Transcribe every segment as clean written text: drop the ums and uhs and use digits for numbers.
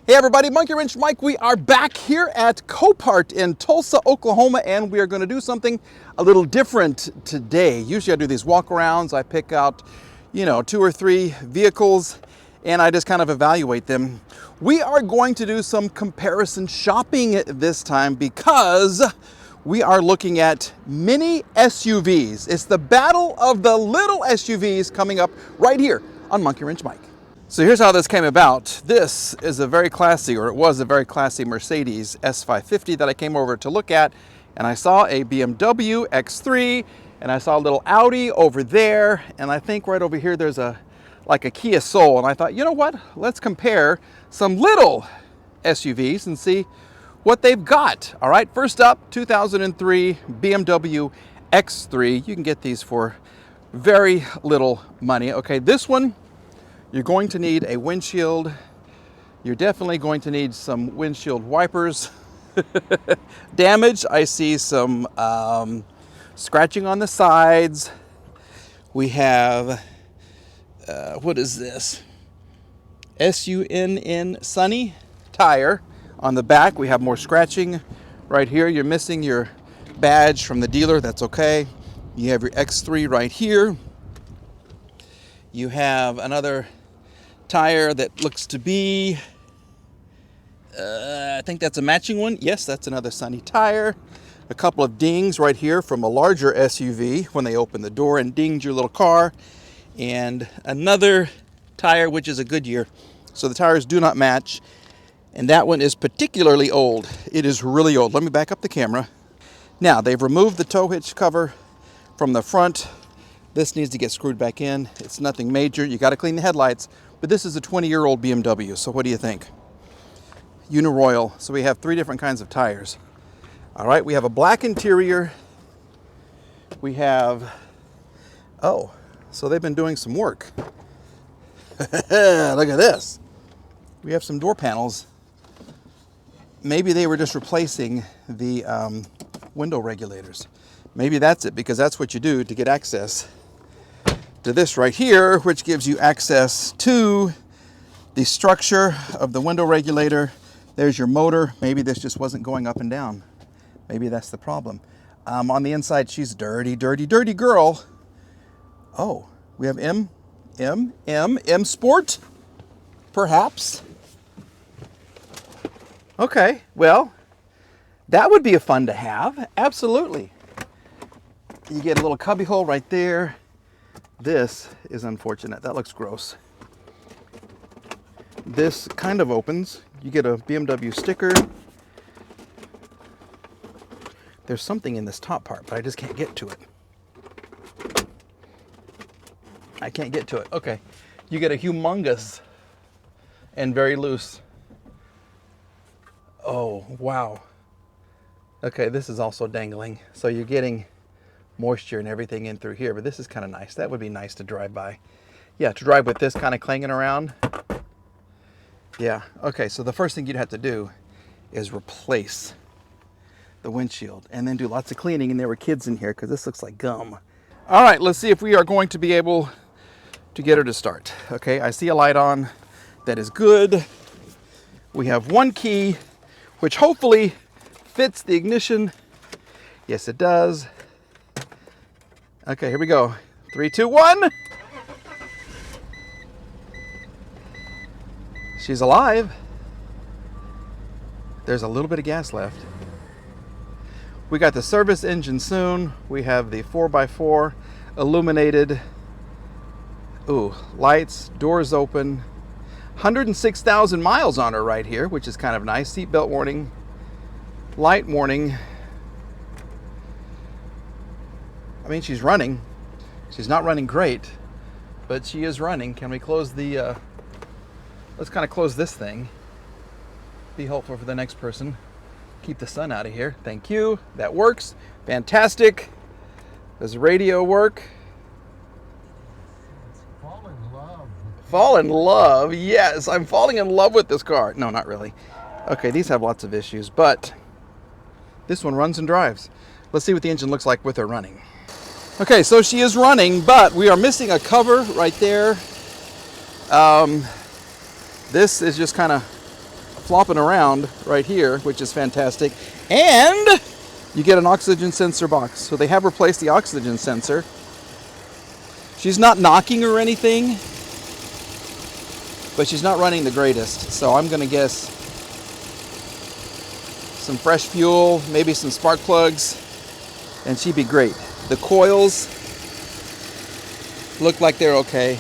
Hey everybody, Monkey Wrench Mike. We are back here at Copart in Tulsa, Oklahoma, and we are going to do something a little different today. Usually I do these walk-arounds. I pick out, 2 or 3 vehicles, and I just kind of evaluate them. We are going to do some comparison shopping this time because we are looking at mini SUVs. It's the battle of the little SUVs coming up right here on Monkey Wrench Mike. So here's how this came about. This is a very classy, or it was a very classy Mercedes S550 that I came over to look at, and I saw a BMW X3, and I saw a little Audi over there, and I think right over here there's a Kia Soul, and I thought, you know what? Let's compare some little SUVs and see what they've got. All right, first up, 2003 BMW X3. You can get these for very little money. Okay, this one, you're going to need a windshield. You're definitely going to need some windshield wipers. Damage, I see some scratching on the sides. We have, what is this? SUNN Sunny tire on the back. We have more scratching right here. You're missing your badge from the dealer. That's okay. You have your X3 right here. You have another tire that looks to be, I think that's a matching one. Yes, that's another Sunny tire. A couple of dings right here from a larger SUV when they open the door and dinged your little car. And another tire, which is a Goodyear. So the tires do not match. And that one is particularly old. It is really old. Let me back up the camera. Now, they've removed the tow hitch cover from the front. This needs to get screwed back in. It's nothing major. You got to clean the headlights. But this is a 20-year-old BMW, so what do you think? Uniroyal. So we have 3 different kinds of tires. All right, we have a black interior. We have, oh, so they've been doing some work. Look at this. We have some door panels. Maybe they were just replacing the window regulators. Maybe that's it, because that's what you do to get access to this right here, which gives you access to the structure of the window regulator. There's your motor. Maybe this just wasn't going up and down. Maybe that's the problem. On the inside, she's dirty, dirty, dirty girl. Oh, we have M Sport, perhaps. Okay, well, that would be a fun to have. Absolutely. You get a little cubby hole right there. This is unfortunate. That looks gross. This kind of opens. You get a BMW sticker. There's something in this top part, but I just can't get to it. I can't get to it. Okay. You get a humongous and very loose. Oh, wow. Okay, this is also dangling. So you're getting moisture and everything in through here, but this is kind of nice. That would be nice to drive by. Yeah, to drive with this kind of clanging around. Yeah, okay, so the first thing you'd have to do is replace the windshield and then do lots of cleaning, and there were kids in here because this looks like gum. All right, let's see if we are going to be able to get her to start. Okay, I see a light on. That is good. We have one key, which hopefully fits the ignition. Yes, it does. Okay, here we go. 3, 2, 1. She's alive. There's a little bit of gas left. We got the service engine soon. We have the 4x4 illuminated. Ooh, lights, doors open. 106,000 miles on her right here, which is kind of nice. Seatbelt warning, light warning. I mean, she's running. She's not running great, but she is running. Can we close the, let's kind of close this thing. Be helpful for the next person. Keep the sun out of here. Thank you. That works. Fantastic. Does the radio work? Fall in love. Fall in love. Yes, I'm falling in love with this car. No, not really. Okay, these have lots of issues, but this one runs and drives. Let's see what the engine looks like with her running. Okay, so she is running, but we are missing a cover right there. This is just kind of flopping around right here, which is fantastic. And you get an oxygen sensor box. So they have replaced the oxygen sensor. She's not knocking or anything, but she's not running the greatest. So I'm going to guess some fresh fuel, maybe some spark plugs, and she'd be great. The coils look like they're okay.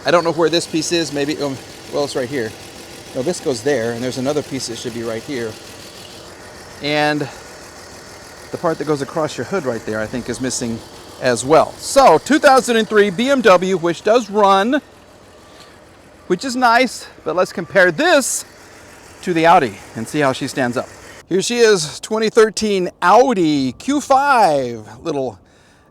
I don't know where this piece is. Maybe, well, it's right here. No, this goes there, and there's another piece that should be right here. And the part that goes across your hood right there, I think, is missing as well. So, 2003 BMW, which does run, which is nice, but let's compare this to the Audi and see how she stands up. Here she is, 2013 Audi Q5, little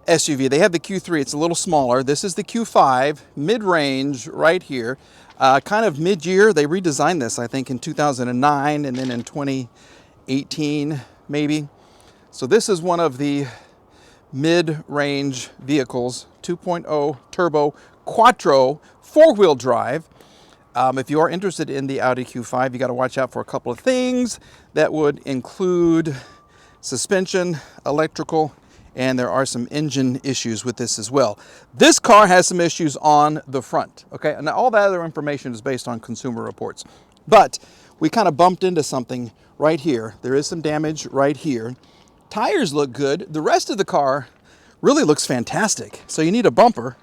SUV. They have the Q3, it's a little smaller. This is the Q5, mid-range right here. Kind of mid-year, they redesigned this, I think, in 2009 and then in 2018, maybe. So this is one of the mid-range vehicles, 2.0 turbo quattro, four-wheel drive. If you are interested in the Audi Q5, you got to watch out for a couple of things. That would include suspension, electrical, and there are some engine issues with this as well. This car has some issues on the front, okay? And all that other information is based on Consumer Reports. But we kind of bumped into something right here. There is some damage right here. Tires look good. The rest of the car really looks fantastic. So you need a bumper,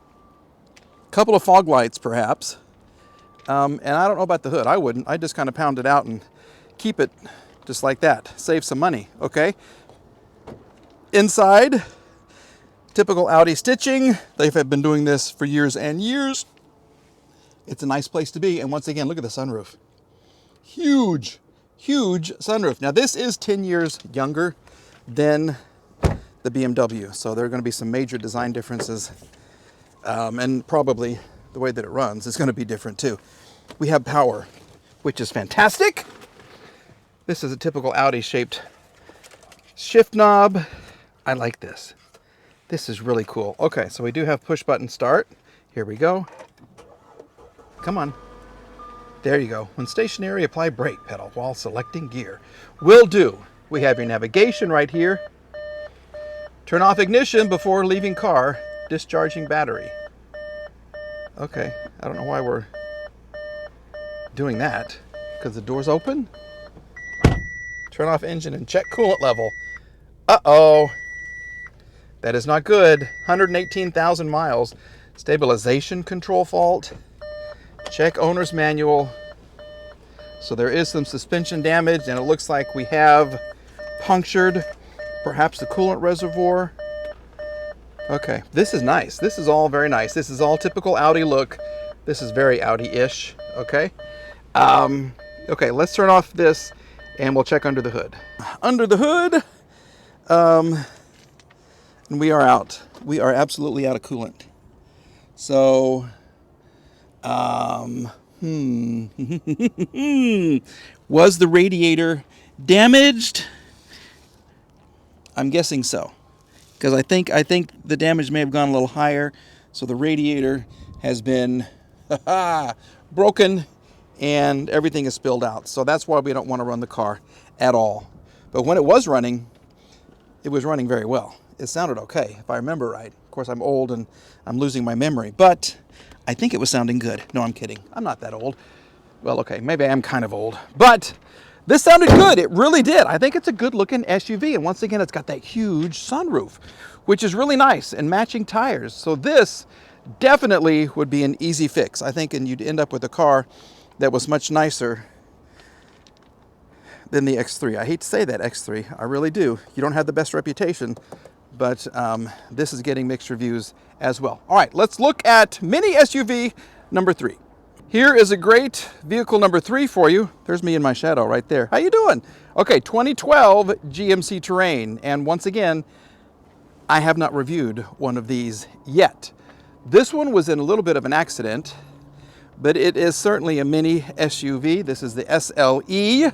a couple of fog lights perhaps, and I don't know about the hood. I wouldn't. I'd just kind of pound it out and keep it just like that. Save some money, okay? Inside, typical Audi stitching. They've been doing this for years and years. It's a nice place to be. And once again, look at the sunroof. Huge, huge sunroof. Now this is 10 years younger than the BMW. So there are going to be some major design differences. And probably the way that it runs is going to be different too. We have power, which is fantastic. This is a typical Audi shaped shift knob. I like this. This is really cool. Okay, so we do have push button start. Here we go. Come on. There you go. When stationary, apply brake pedal while selecting gear. Will do. We have your navigation right here. Turn off ignition before leaving car. Discharging battery. Okay, I don't know why we're doing that. Because the door's open? Turn off engine and check coolant level. Uh-oh. That is not good. 118,000 miles. Stabilization control fault. Check owner's manual. So there is some suspension damage, and it looks like we have punctured perhaps the coolant reservoir. Okay, this is nice. This is all very nice. This is all typical Audi look. This is very Audi-ish, okay? Okay, let's turn off this and we'll check under the hood. Under the hood, and we are out. We are absolutely out of coolant. So, was the radiator damaged? I'm guessing so, because I think the damage may have gone a little higher. So the radiator has been broken and everything is spilled out. So that's why we don't want to run the car at all. But when it was running, it was running very well. It sounded okay, if I remember right. Of course, I'm old and I'm losing my memory, but I think it was sounding good. No, I'm kidding. I'm not that old. Well, okay, maybe I am kind of old, but this sounded good. It really did. I think it's a good looking SUV. And once again, it's got that huge sunroof, which is really nice, and matching tires. So this definitely would be an easy fix, I think, and you'd end up with a car that was much nicer than the X3. I hate to say that, X3. I really do. You don't have the best reputation, but this is getting mixed reviews as well. All right, let's look at mini SUV number 3. Here is a great vehicle number 3 for you. There's me in my shadow right there. How you doing? Okay, 2012 GMC Terrain. And once again, I have not reviewed one of these yet. This one was in a little bit of an accident, but it is certainly a mini SUV. This is the SLE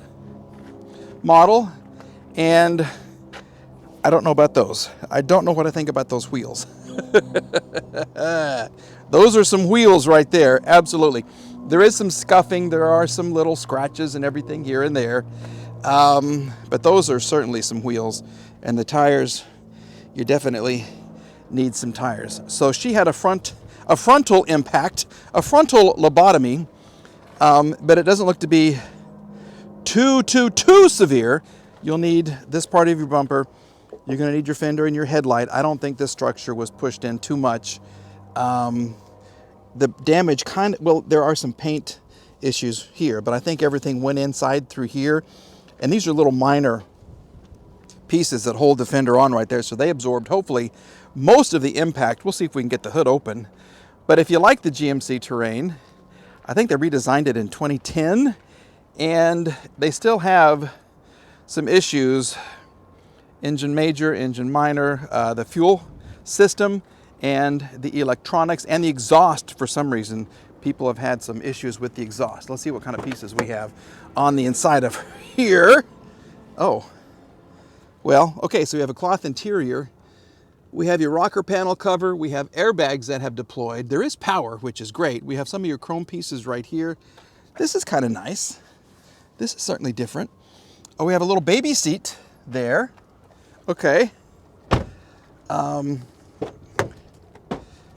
model, and I don't know about those. I don't know what I think about those wheels. Those are some wheels right there, absolutely. There is some scuffing, there are some little scratches and everything here and there. But those are certainly some wheels. And the tires, you definitely need some tires. So she had a frontal impact, a frontal lobotomy, but it doesn't look to be too severe. You'll need this part of your bumper. You're going to need your fender and your headlight. I don't think this structure was pushed in too much. The damage well, there are some paint issues here, but I think everything went inside through here. And these are little minor pieces that hold the fender on right there, so they absorbed, hopefully, most of the impact. We'll see if we can get the hood open. But if you like the GMC Terrain, I think they redesigned it in 2010, and they still have some issues. Engine major, engine minor, the fuel system, and the electronics, and the exhaust. For some reason, people have had some issues with the exhaust. Let's see what kind of pieces we have on the inside of here. Oh, well, okay, so we have a cloth interior. We have your rocker panel cover. We have airbags that have deployed. There is power, which is great. We have some of your chrome pieces right here. This is kind of nice. This is certainly different. Oh, we have a little baby seat there. Okay.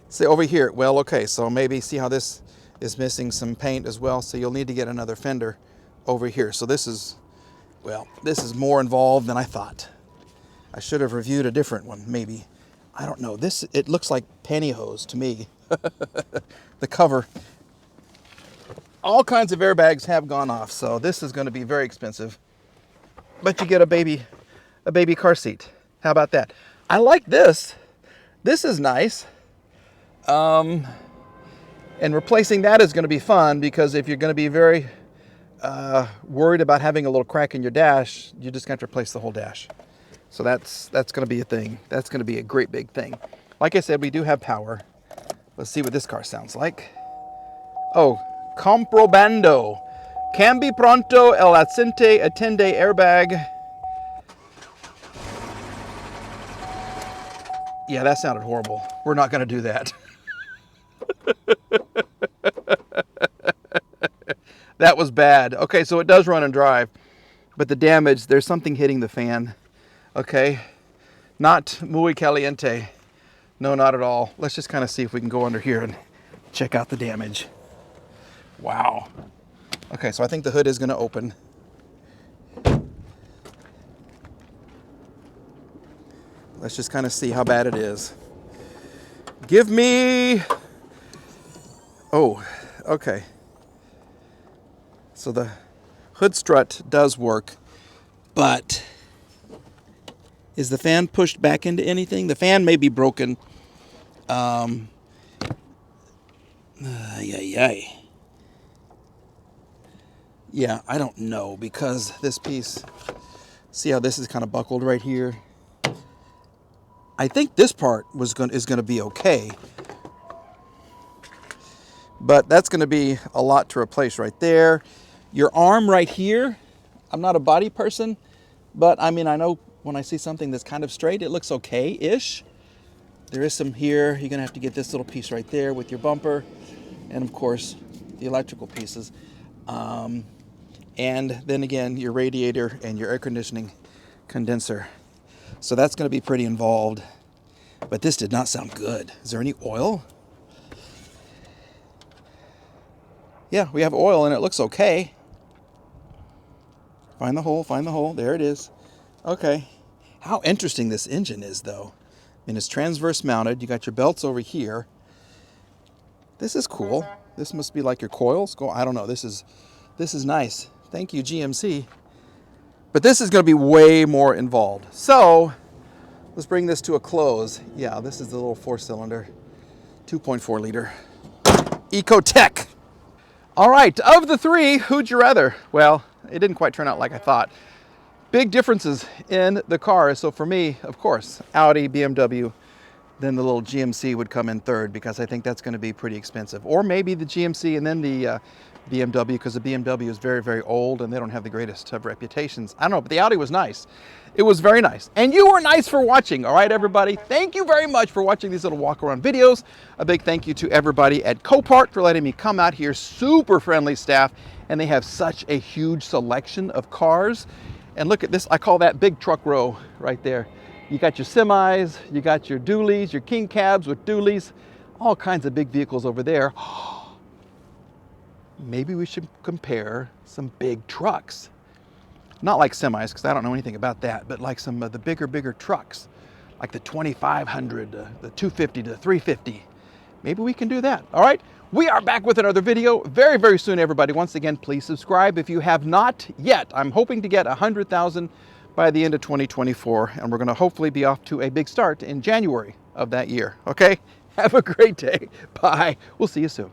See over here. Well, okay, so maybe see how this is missing some paint as well. So you'll need to get another fender over here. So this is, well, this is more involved than I thought. I should have reviewed a different one, maybe. I don't know. This, it looks like pantyhose to me. The cover. All kinds of airbags have gone off, so this is going to be very expensive. But you get a baby car seat. How about that? I like this. This is nice. And replacing that is going to be fun, because if you're going to be very worried about having a little crack in your dash, you just got to replace the whole dash. So that's going to be a thing. That's going to be a great big thing. Like I said, we do have power. Let's see what this car sounds like. Oh, comprobando. Cambi pronto el accente attende airbag. Yeah, that sounded horrible. We're not going to do that. That was bad. Okay, so it does run and drive, but the damage, there's something hitting the fan. Okay, not muy caliente. No, not at all. Let's just kind of see if we can go under here and check out the damage. Wow. Okay, so I think the hood is going to open. Let's just kind of see how bad it is. Give me... Oh, okay. So the hood strut does work, but is the fan pushed back into anything? The fan may be broken. Yeah, I don't know, because this piece, see how this is kind of buckled right here? I think this part is going to be okay, but that's going to be a lot to replace right there. Your arm right here, I'm not a body person, but I mean, I know when I see something that's kind of straight, it looks okay-ish. There is some here. You're going to have to get this little piece right there with your bumper, and of course, the electrical pieces. And then again, your radiator and your air conditioning condenser. So that's going to be pretty involved. But this did not sound good. Is there any oil? Yeah, we have oil and it looks okay. Find the hole, find the hole. There it is. Okay. How interesting this engine is, though. I mean, it's transverse mounted. You got your belts over here. This is cool. This must be like your coils. I don't know. This is nice. Thank you, GMC. But this is going to be way more involved. So let's bring this to a close. Yeah, this is the little 4-cylinder, 2.4 liter Ecotech. All right, of the three, who'd you rather? Well, it didn't quite turn out like I thought. Big differences in the cars. So for me, of course, Audi, BMW, then the little GMC would come in third, because I think that's going to be pretty expensive. Or maybe the GMC and then the BMW, because the BMW is very, very old and they don't have the greatest of reputations. I don't know, but the Audi was nice. It was very nice. And you were nice for watching. All right, everybody. Thank you very much for watching these little walk around videos. A big thank you to everybody at Copart for letting me come out here. Super friendly staff. And they have such a huge selection of cars. And look at this. I call that big truck row right there. You got your semis, you got your dualies, your king cabs with dualies, all kinds of big vehicles over there. Maybe we should compare some big trucks. Not like semis, because I don't know anything about that, but like some of the bigger trucks, like the 2500, the 250 to 350. Maybe we can do that. All right, we are back with another video very, very soon, everybody. Once again, please subscribe if you have not yet. I'm hoping to get 100,000 by the end of 2024, and we're going to hopefully be off to a big start in January of that year. Okay, have a great day. Bye. We'll see you soon.